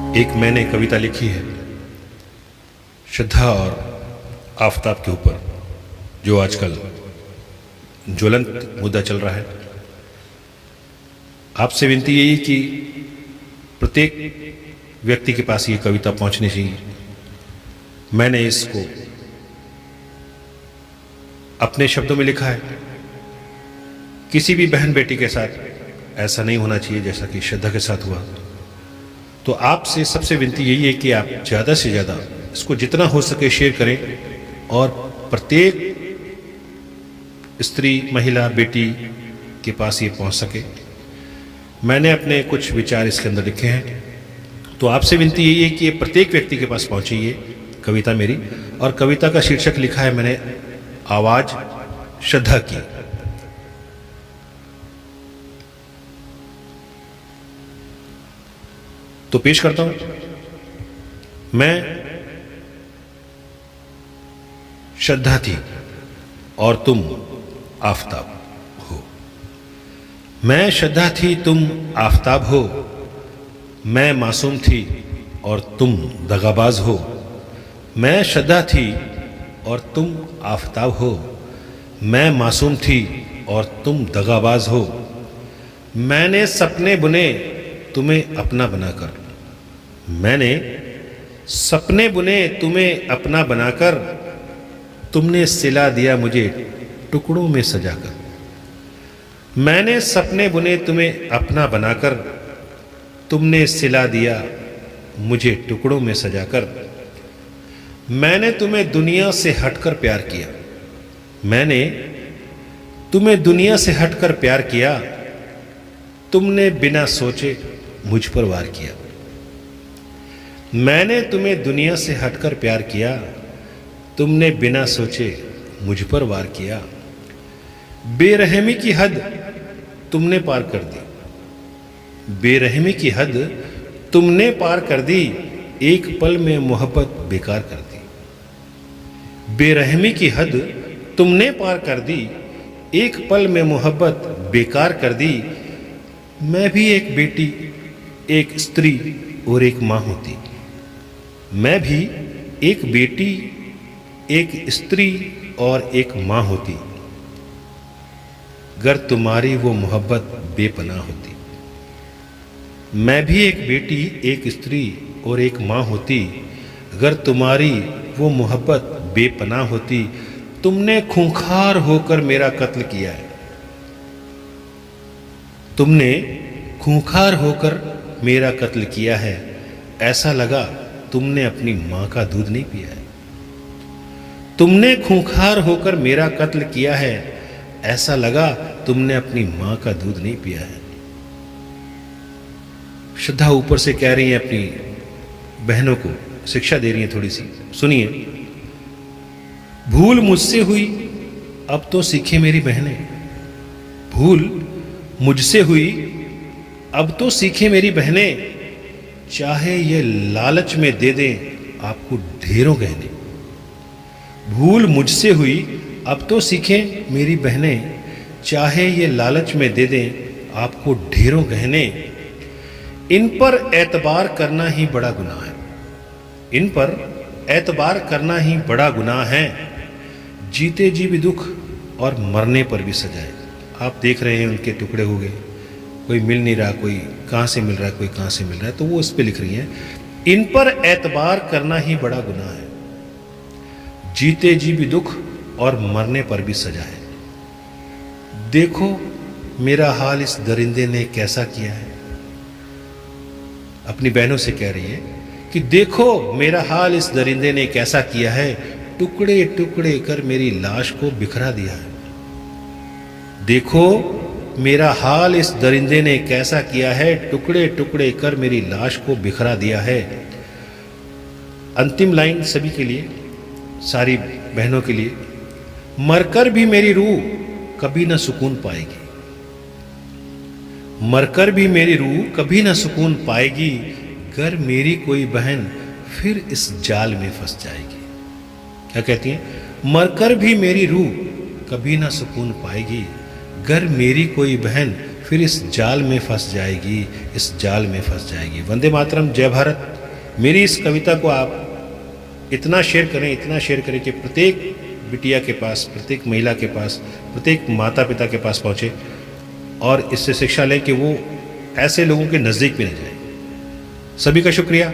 एक मैंने कविता लिखी है श्रद्धा और आफताब के ऊपर, जो आजकल ज्वलंत मुद्दा चल रहा है। आपसे विनती यही कि प्रत्येक व्यक्ति के पास ये कविता पहुंचनी चाहिए। मैंने इसको अपने शब्दों में लिखा है। किसी भी बहन बेटी के साथ ऐसा नहीं होना चाहिए जैसा कि श्रद्धा के साथ हुआ। तो आपसे सबसे विनती यही है कि आप ज़्यादा से ज़्यादा इसको जितना हो सके शेयर करें और प्रत्येक स्त्री, महिला, बेटी के पास ये पहुंच सके। मैंने अपने कुछ विचार इसके अंदर लिखे हैं, तो आपसे विनती यही है कि ये प्रत्येक व्यक्ति के पास पहुंचे ये कविता मेरी। और कविता का शीर्षक लिखा है मैंने, आवाज श्रद्धा की। तो पेश करता हूं। मैं श्रद्धा थी और तुम आफताब हो। मैं श्रद्धा थी, तुम आफताब हो। मैं मासूम थी और तुम दगाबाज हो। मैं श्रद्धा थी और तुम आफताब हो। मैं मासूम थी और तुम दगाबाज हो। मैंने सपने बुने तुम्हें अपना बनाकर। मैंने सपने बुने तुम्हें अपना बनाकर। तुमने सिला दिया मुझे टुकड़ों में सजाकर। मैंने सपने बुने तुम्हें अपना बनाकर। तुमने सिला दिया मुझे टुकड़ों में सजाकर। मैंने तुम्हें दुनिया से हटकर प्यार किया। मैंने तुम्हें दुनिया से हटकर प्यार किया। तुमने बिना सोचे मुझ पर वार किया। मैंने तुम्हें दुनिया से हटकर प्यार किया। तुमने बिना सोचे मुझ पर वार किया। बेरहमी की हद तुमने पार कर दी। बेरहमी की हद तुमने पार कर दी। एक पल में मोहब्बत बेकार कर दी। बेरहमी की हद तुमने पार कर दी। एक पल में मोहब्बत बेकार कर दी। मैं भी एक बेटी, एक स्त्री और एक माँ होती। मैं भी एक बेटी, एक स्त्री और एक माँ होती, अगर तुम्हारी वो मोहब्बत बेपनाह होती। मैं भी एक बेटी, एक स्त्री और एक माँ होती, अगर तुम्हारी वो मोहब्बत बेपनाह होती। तुमने खूंखार होकर मेरा कत्ल किया है। तुमने खूंखार होकर मेरा कत्ल किया है। ऐसा लगा तुमने अपनी मां का दूध नहीं पिया है। तुमने खूंखार होकर मेरा कत्ल किया है। ऐसा लगा तुमने अपनी मां का दूध नहीं पिया है। श्रद्धा ऊपर से कह रही है, अपनी बहनों को शिक्षा दे रही है थोड़ी सी, सुनिए। भूल मुझसे हुई अब तो सीखे मेरी बहनें। भूल मुझसे हुई अब तो सीखे मेरी बहनें। चाहे ये लालच में दे दें आपको ढेरों गहने। भूल मुझसे हुई अब तो सीखे मेरी बहनें। चाहे ये लालच में दे दें आपको ढेरों गहने। इन पर एतबार करना ही बड़ा गुनाह है। इन पर एतबार करना ही बड़ा गुनाह है। जीते जी भी दुख और मरने पर भी सजाए। आप देख रहे हैं उनके टुकड़े हो गए, कोई मिल नहीं रहा, कोई कहाँ से मिल रहा है, कोई कहाँ से मिल रहा है। तो वो इस पे लिख रही हैं, इन पर एतबार करना ही बड़ा गुनाह है। जीते जी भी दुख और मरने पर भी सजा है। देखो मेरा हाल इस दरिंदे ने कैसा किया है। अपनी बहनों से कह रही है कि देखो मेरा हाल इस दरिंदे ने कैसा किया है। टुकड़े टुकड़े कर मेरी लाश को बिखरा दिया है। देखो मेरा हाल इस दरिंदे ने कैसा किया है। टुकड़े टुकड़े कर मेरी लाश को बिखरा दिया है। अंतिम लाइन सभी के लिए, सारी बहनों के लिए। मरकर भी मेरी रूह कभी ना सुकून पाएगी। मरकर भी मेरी रूह कभी ना सुकून पाएगी। अगर मेरी कोई बहन फिर इस जाल में फंस जाएगी। क्या कहती हैं? मरकर भी मेरी रूह कभी ना सुकून पाएगी। अगर मेरी कोई बहन फिर इस जाल में फंस जाएगी, इस जाल में फंस जाएगी। वंदे मातरम, जय भारत। मेरी इस कविता को आप इतना शेयर करें, इतना शेयर करें कि प्रत्येक बिटिया के पास, प्रत्येक महिला के पास, प्रत्येक माता पिता के पास पहुँचे और इससे शिक्षा लें कि वो ऐसे लोगों के नज़दीक भी न जाए। सभी का शुक्रिया।